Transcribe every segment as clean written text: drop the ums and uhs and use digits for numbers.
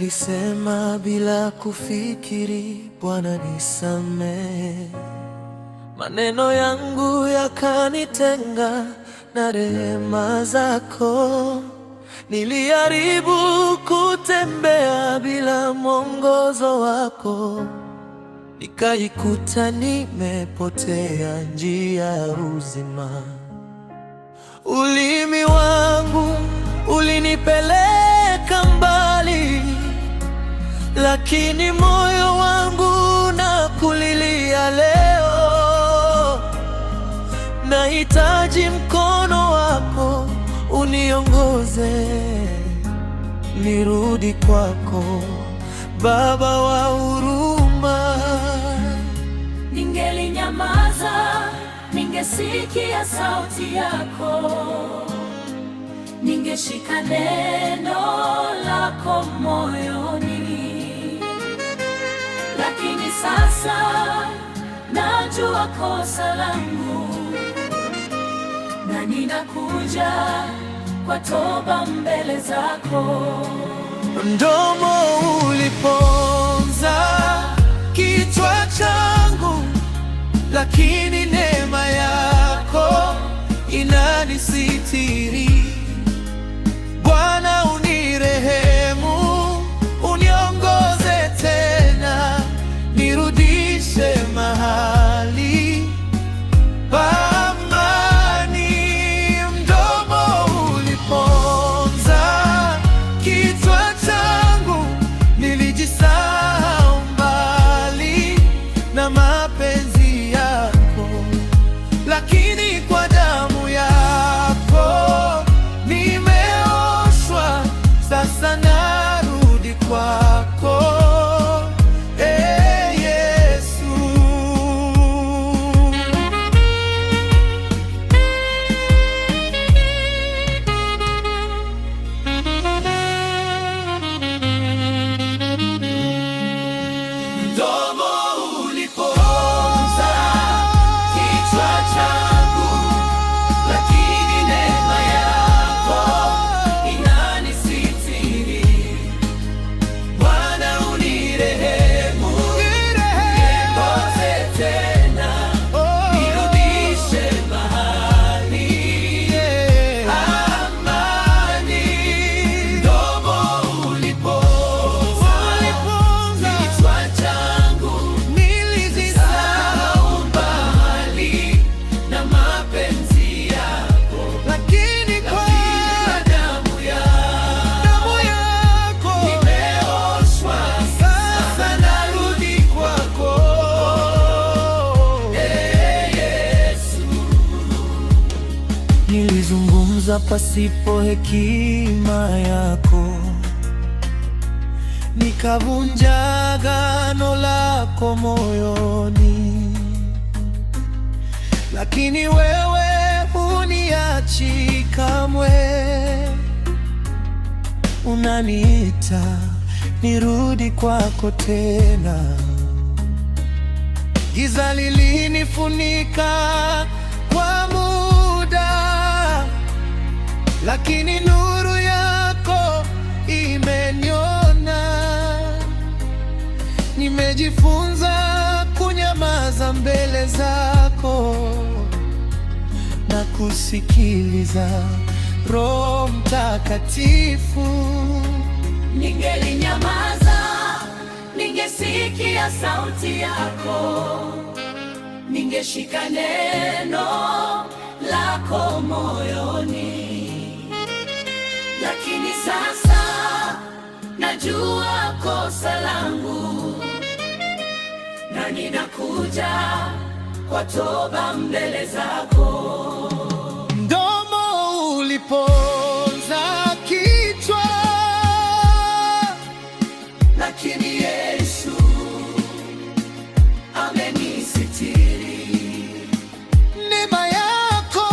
Nilisema bila kufikiri, Bwana nisamehe. Maneno yangu yakanitenga na rehema zako. Niliharibu kutembea bila mwongozo wako, nikajikuta nimepotea njia ya uzima. Ulimi wangu ulinipeleka mbali, lakini moyo wangu unakulilia leo. Nahitaji mkono wako uniongoze, nirudi kwako, Baba wa huruma. Ningelinyamaza, ningesikia sauti yako, ningeshika neno lako moyoni. Lakini sasa najua kosa langu, na ninakuja kwa toba mbele zako. Mdomo uliponza kichwa changu, lakini neema yako inanisitiri. Bwana unirehemu, uniongoze tena, nirudishe mahali pa amani. Mdomo uliponza kichwa changu, nilijisahau mbali na mapenzi yako, lakini kwa damu yako nimeoshwa. Sasa narudi kwako, Yesu. Mdomo uliponza kichwa changu, lakini neema yako inanisitiri. Bwana unirehemu, niongoze tena, nirudishe mahali amani. Mdomo uliponza kichwa changu, nilijisahau mbali na mapenzi yako, lakini kwa damu yako nimeoshwa. Sasa narudi kwako, Yesu. Nilizungumza pasipo hekima yako, nikavunja agano lako moyoni, lakini wewe huniachi kamwe. Unaniita nirudi kwako tena. Giza lilinifunika kwa muda, lakini nuru yako imeniona. Nimejifunza kunyamaza mbele zako na kusikiliza Roho Mtakatifu. Ningelinyamaza, ningesikia sauti yako, ningeshika neno lako moyoni. Lakini sasa najua kosa langu, na ninakuja kwa toba mbele zako. Mdomo uliponza kichwa, lakini Yesu amenisitiri. neema yako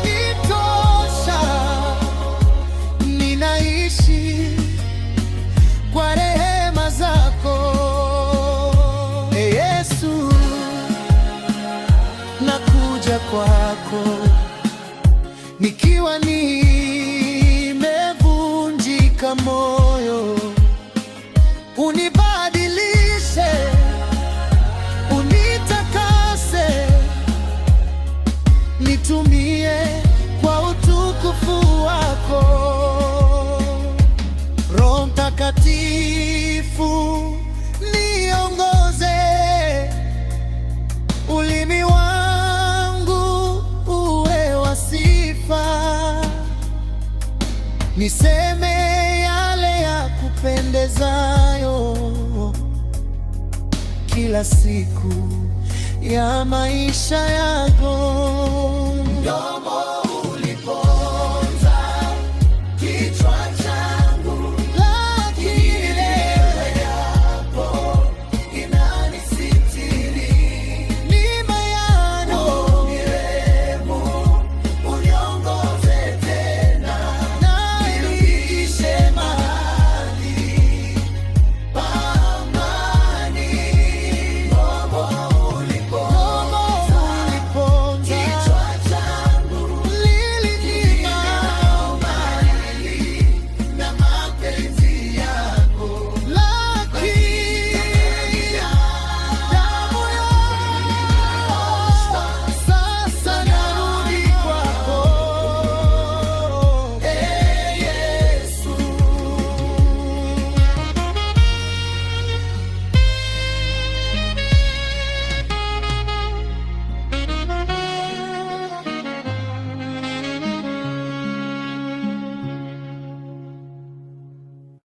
yanitosha. Ninaishi kwa rehema zako, Yesu. Nakuja kwako nikiwa nimevunjika moyo. kusifu, niongoze. Ulimi wangu uwe wa sifa, niseme yale ya kupendezayo kila siku ya maisha yako.